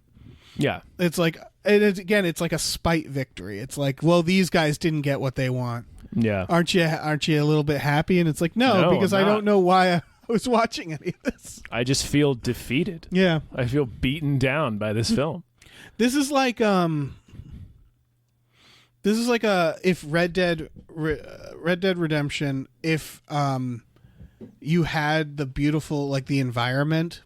Yeah. It's like, it's like a spite victory. It's like, well, these guys didn't get what they want. Yeah. Aren't you a little bit happy? And it's like, no, because I'm I not. don't know why I was watching any of this. I just feel defeated. Yeah. I feel beaten down by this film. This is like if Red Dead Redemption, if you had the beautiful, like, the environment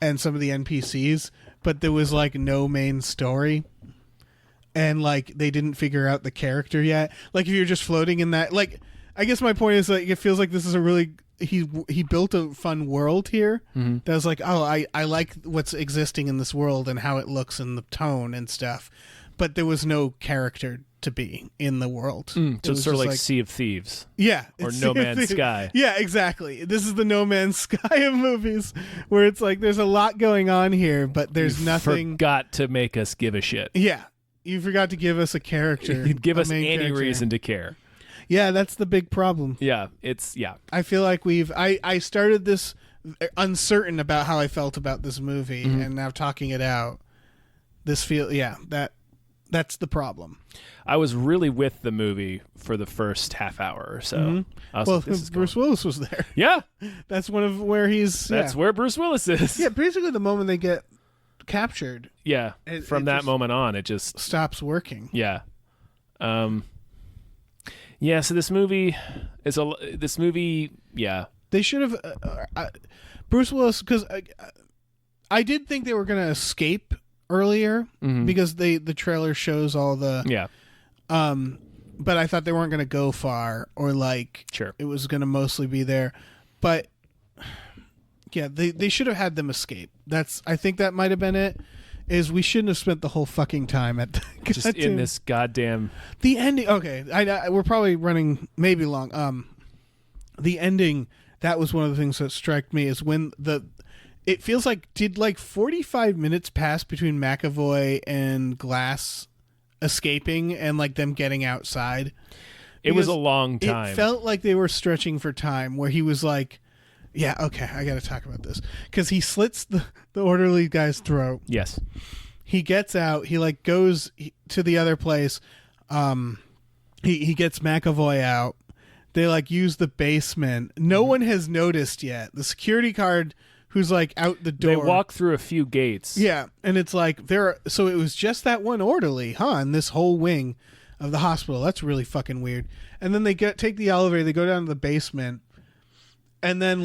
and some of the NPCs, but there was like no main story, and like they didn't figure out the character yet. Like if you're just floating in that, like, I guess my point is, like, it feels like this is a really he built a fun world here. Mm-hmm. That was like, oh, I like what's existing in this world and how it looks and the tone and stuff, but there was no character to be in the world. So It was it's sort of just like Sea of Thieves. yeah, Or it's No Man's Sky. Yeah, exactly. This is the No Man's Sky of movies, where it's like there's a lot going on here, but there's nothing. Forgot to make us give a shit. Yeah, you forgot to give us a character. You'd give a us main any character. reason to care. Yeah, that's the big problem. Yeah. I feel like I started this uncertain about how I felt about this movie, and now talking it out, that's the problem. I was really with the movie for the first half hour or so. I was like, this is Bruce Willis was there. Yeah. That's one of where he's. That's where Bruce Willis is. Yeah, basically the moment they get captured, Yeah. From it that just moment on, it just stops working. Yeah. Yeah, so this movie yeah. They should have Bruce Willis, because I did think they were going to escape earlier because the trailer shows all the Yeah. but I thought they weren't going to go far, or like Sure. it was going to mostly be there. But yeah, they should have had them escape. I think that might have been it. Is we shouldn't have spent the whole fucking time at Just in this goddamn the ending. Okay, we're probably running maybe long. The ending, that was one of the things that struck me, is when it feels like, did like 45 minutes pass between McAvoy and Glass escaping and like them getting outside? It was a Because long time. It felt like they were stretching for time, where he was like, yeah, okay, I got to talk about this, because he slits the orderly guy's throat. Yes. He gets out. He like goes to the other place. He gets McAvoy out. They like use the basement. No one has noticed yet. The security guard who's like out the door. They walk through a few gates. Yeah, and it's like so it was just that one orderly, huh? In this whole wing of the hospital. That's really fucking weird. And then they take the elevator. They go down to the basement. And then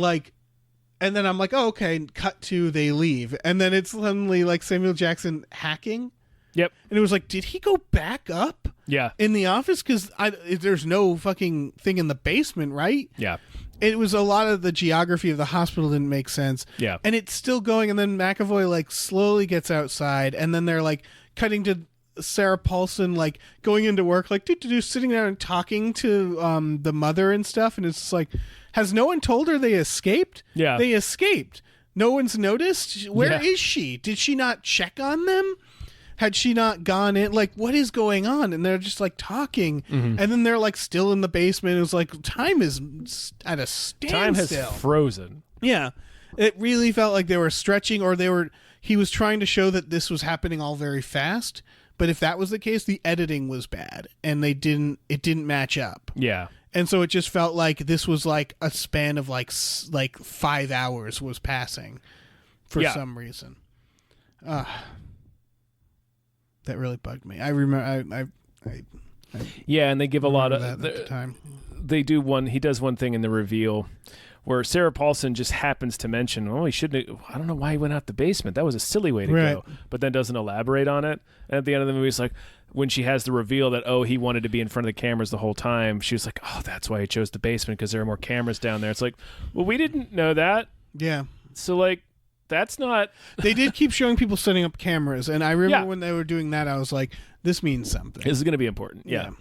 I'm like, oh, okay, cut to, they leave. And then it's suddenly like Samuel Jackson hacking. Yep. And it was like, did he go back up Yeah. in the office? Because there's no fucking thing in the basement, right? Yeah. It was a lot of the geography of the hospital didn't make sense. Yeah. And it's still going. And then McAvoy like slowly gets outside. And then they're like cutting to Sarah Paulson like going into work, like sitting down and talking to the mother and stuff. And it's just like, has no one told her they escaped? Yeah. They escaped. No one's noticed? Where Yeah. is she? Did she not check on them? Had she not gone in? Like, what is going on? And they're just like talking. And then they're like still in the basement. It was like time is at a standstill. Time has frozen. Yeah. It really felt like they were stretching, or he was trying to show that this was happening all very fast. But if that was the case, the editing was bad and it didn't match up. Yeah. And so it just felt like this was like a span of like 5 hours was passing for some reason. That really bugged me. I remember Yeah, and they give a lot of that at the time. They do he does one thing in the reveal where Sarah Paulson just happens to mention, oh, he shouldn't have, I don't know why he went out the basement. That was a silly way to go. But then doesn't elaborate on it. And at the end of the movie, it's like, when she has the reveal that, oh, he wanted to be in front of the cameras the whole time, she was like, oh, that's why he chose the basement, because there are more cameras down there. It's like, well, we didn't know that. Yeah. So, like, that's not... They did keep showing people setting up cameras. And I remember when they were doing that, I was like, this means something. This is going to be important. Yeah.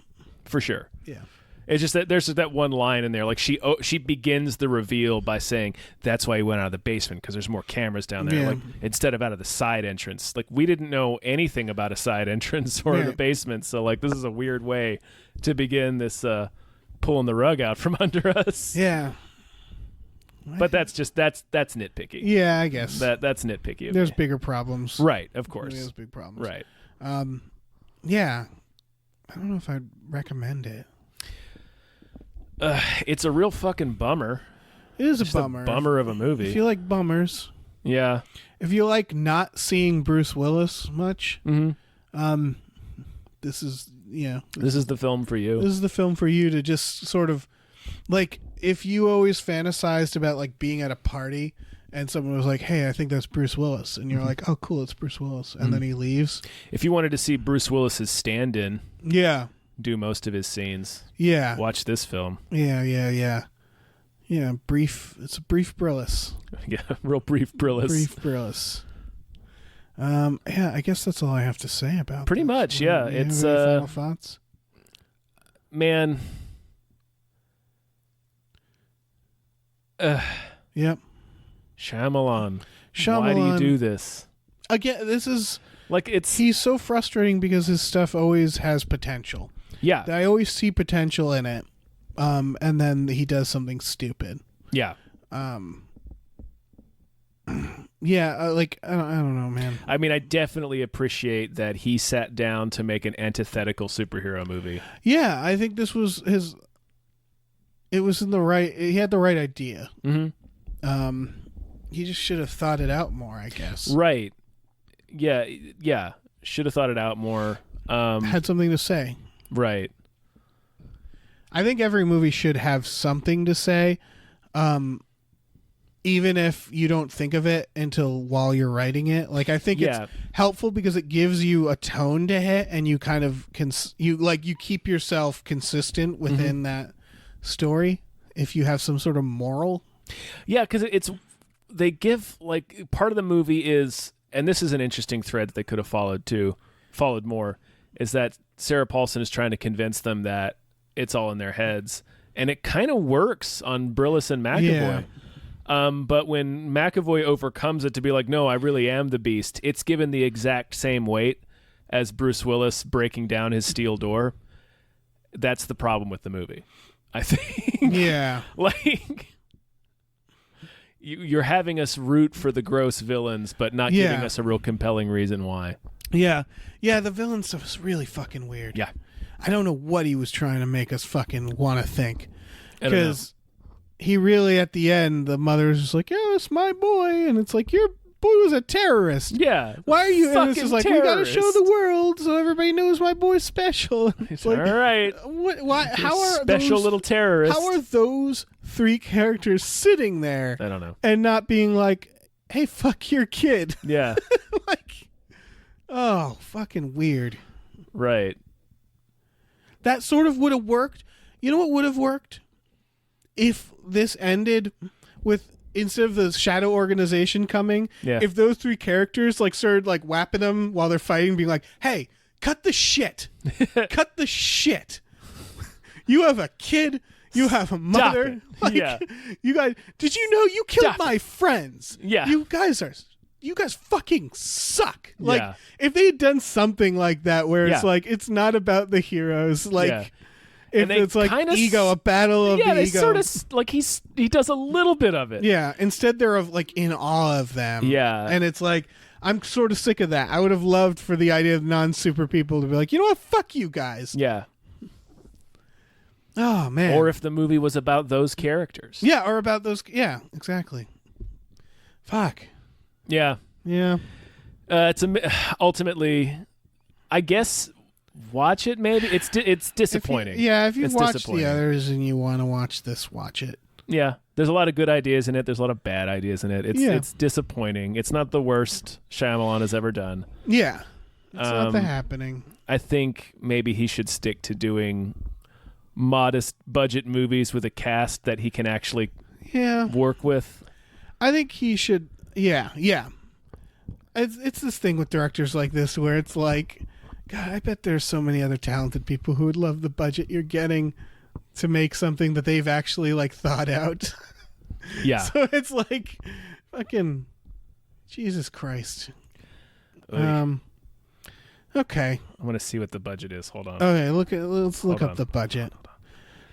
For sure. Yeah. It's just that there's that one line in there. Like she begins the reveal by saying, "That's why he went out of the basement because there's more cameras down there." Yeah. Like instead of out of the side entrance. Like we didn't know anything about a side entrance or the basement. So like this is a weird way to begin this pulling the rug out from under us. Yeah. But that's nitpicky. Yeah, I guess. That's nitpicky. There's bigger problems. Right, of course. There's big problems. Right. Yeah. I don't know if I'd recommend it. It's a real fucking bummer. It is Just a bummer. Bummer of a movie. If you like bummers, Yeah. if you like not seeing Bruce Willis much, Mm-hmm. this is This is the film for you. this is the film for you to just sort of like if you always fantasized about like being at a party and someone was like, "Hey, I think that's Bruce Willis," and you're like, "Oh, cool, it's Bruce Willis," and then he leaves. If you wanted to see Bruce Willis's stand-in Yeah, do most of his scenes, yeah, watch this film. yeah. Brief. It's a brief Brillis. Yeah, real brief Brillis. Brief Brillis. Yeah, I guess that's all I have to say about. Pretty this. much, yeah. You It's have any final thoughts. Man. Yep. Shyamalan. Why do you do this? Again, this is Like it's he's so frustrating because his stuff always has potential. yeah. I always see potential in it, and then he does something stupid. Yeah. Yeah, like I don't know, man. I mean, I definitely appreciate that he sat down to make an antithetical superhero movie. Yeah, I think this was his. It was in the right. He had the right idea. Mm-hmm. He just should have thought it out more, I guess. Right. Yeah. Should have thought it out more. Had something to say. Right. I think every movie should have something to say, even if you don't think of it until while you're writing it. Like I think it's helpful because it gives you a tone to hit, and you kind of you keep yourself consistent within that story. If you have some sort of moral, Yeah, because they give like part of the movie is, and this is an interesting thread that they could have followed more, is that Sarah Paulson is trying to convince them that it's all in their heads, and it kind of works on Brillis and McAvoy. But when McAvoy overcomes it to be like, no, I really am the Beast, it's given the exact same weight as Bruce Willis breaking down his steel door. That's the problem with the movie, I think. yeah. Like you're having us root for the gross villains, but not giving us a real compelling reason why. Yeah. The villain stuff is really fucking weird. Yeah. I don't know what he was trying to make us fucking want to think. I don't know. Because he really, at the end, the mother's just like, yeah, it's my boy. And it's like, your boy was a terrorist. Yeah. Why are you? And it's Fucking just like, we got to show terrorist. the world so everybody knows my boy's special. It's like, All right. What? Why? How are Special those, little terrorist. How are those three characters sitting there I don't know. and not being like, hey, fuck your kid? Yeah. Like, oh, fucking weird. Right. That sort of would have worked. You know what would have worked? If this ended with, instead of the shadow organization coming, if those three characters like started like whapping them while they're fighting, being like, hey, cut the shit. Cut the shit. You have a kid. You have a mother. Stop it. Yeah. You guys, did you know you killed Stop my friends? Yeah. You guys fucking suck. Like, Yeah. if they had done something like that where it's Yeah. like, it's not about the heroes. Like, Yeah. if And they it's like kinda ego, a battle of Yeah, the they ego. sort of like he does a little bit of it. Yeah, instead they're of like in awe of them. Yeah. And it's like, I'm sort of sick of that. I would have loved for the idea of non-super people to be like, you know what, fuck you guys. Yeah. Oh, man. Or if the movie was about those characters. Yeah, or about those. Yeah, exactly. Fuck. Yeah. Yeah. Ultimately, I guess watch it. Maybe it's disappointing. If you've It's watched disappointing. the others and you want to watch this, watch it. Yeah, there's a lot of good ideas in it. There's a lot of bad ideas in it. It's disappointing. It's not the worst Shyamalan has ever done. Yeah. It's not the happening. I think maybe he should stick to doing modest budget movies with a cast that he can actually work with. I think he should. Yeah. It's this thing with directors like this where it's like, God, I bet there's so many other talented people who would love the budget you're getting. to make something that they've actually like thought out. Yeah. So it's like fucking Jesus Christ. Oy. Okay. I want to see what the budget is. Hold on. Okay, let's look Hold up on. the budget.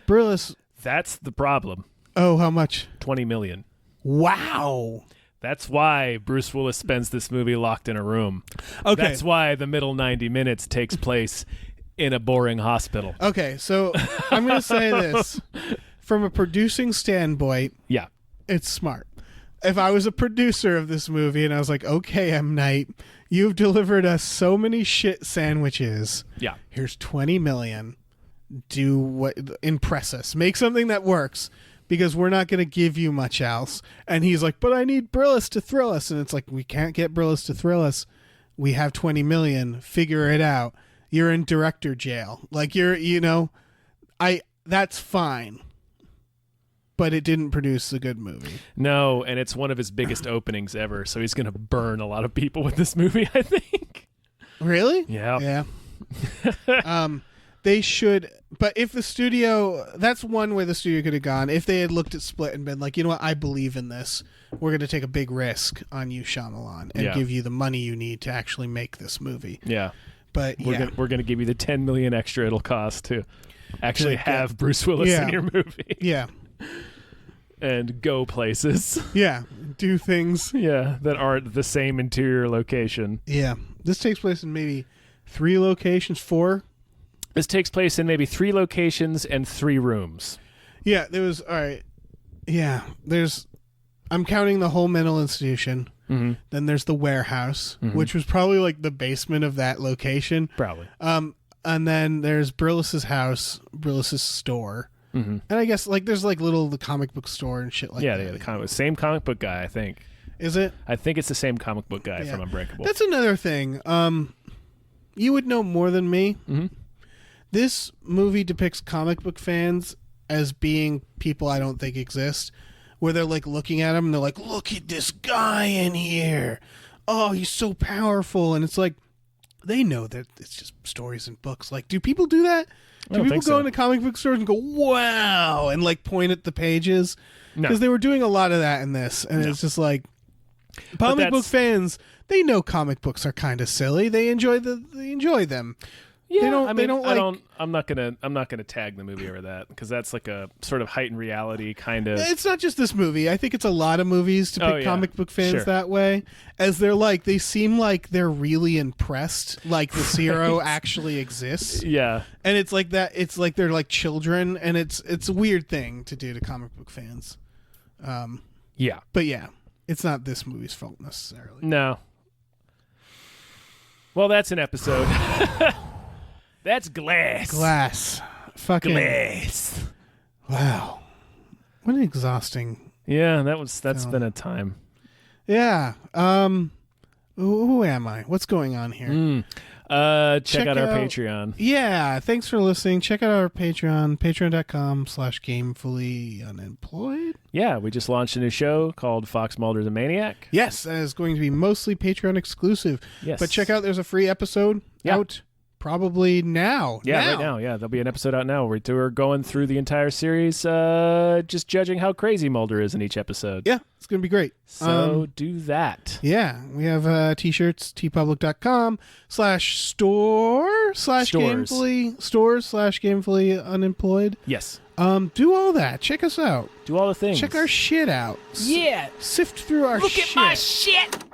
Brillis. That's the problem. Oh, how much? 20 million. Wow. That's why Bruce Willis spends this movie locked in a room. Okay. That's why the middle 90 minutes takes place in a boring hospital. Okay, so I'm going to say this. From a producing standpoint, Yeah. it's smart. If I was a producer of this movie and I was like, okay, M. Night, you've delivered us so many shit sandwiches. Yeah. Here's 20 million. Do what, impress us. Make something that works because we're not going to give you much else. And he's like, but I need Brillis to thrill us. And it's like, we can't get Brillis to thrill us. We have 20 million. Figure it out. You're in director jail. Like that's fine. But it didn't produce a good movie. No, and it's one of his biggest openings ever, so he's going to burn a lot of people with this movie, I think. Really? Yeah. Yeah. They should, but if the studio, that's one way the studio could have gone. If they had looked at Split and been like, you know what, I believe in this. We're going to take a big risk on you, Shyamalan, and Yeah. give you the money you need to actually make this movie. Yeah. But We're gonna give you the 10 million extra it'll cost to actually have Bruce Willis Yeah. in your movie yeah, and go places. yeah, do things. Yeah, that aren't the same interior location. Yeah, this takes place in maybe 3 locations, 4. This takes place in maybe 3 locations and 3 rooms. Yeah, there was, all right. Yeah, I'm counting the whole mental institution. Mm-hmm. Then there's the warehouse, which was probably like the basement of that location. Probably. And then there's Brillis's house, Brillis's store. Mm-hmm. And I guess like there's like the comic book store and shit like that. Yeah, the same comic book guy, I think. Is it? I think it's the same comic book guy from Unbreakable. That's another thing. You would know more than me. Mm-hmm. This movie depicts comic book fans as being people I don't think exist, where they're like looking at him and they're like, look at this guy in here. Oh, he's so powerful. And it's like, they know that it's just stories and books. Like, do people do that? I Do don't people think go so. into comic book stores and go, wow, and like point at the pages? No. Because they were doing a lot of that in this. And it's just like, comic book fans, they know comic books are kind of silly. They enjoy them. Yeah, I'm not gonna tag the movie over that because that's like a sort of heightened reality kind of. It's not just this movie. I think it's a lot of movies to pick comic book fans that way, as they seem like they're really impressed, like the Zero actually exists. Yeah, and it's like that. It's like they're like children, and it's a weird thing to do to comic book fans. Yeah, but yeah, it's not this movie's fault necessarily. No. Well, that's an episode. That's Glass. Fucking Glass. Wow. What an exhausting. Yeah, that's been a time. Yeah. Who am I? What's going on here? Check out our Patreon. Yeah, thanks for listening. Check out our Patreon, patreon.com/gamefullyunemployed. Yeah, we just launched a new show called Fox Mulder the Maniac. Yes, that is going to be mostly Patreon exclusive. Yes. But check out, there's a free episode out probably now. Yeah, right now. Yeah, there'll be an episode out now. We're going through the entire series, just judging how crazy Mulder is in each episode. Yeah, it's going to be great. So do that. Yeah, we have t-shirts, tpublic.com/store/gamefully unemployed. Yes. Do all that. Check us out. Do all the things. Check our shit out. Yeah. Sift through our shit. Look at my shit.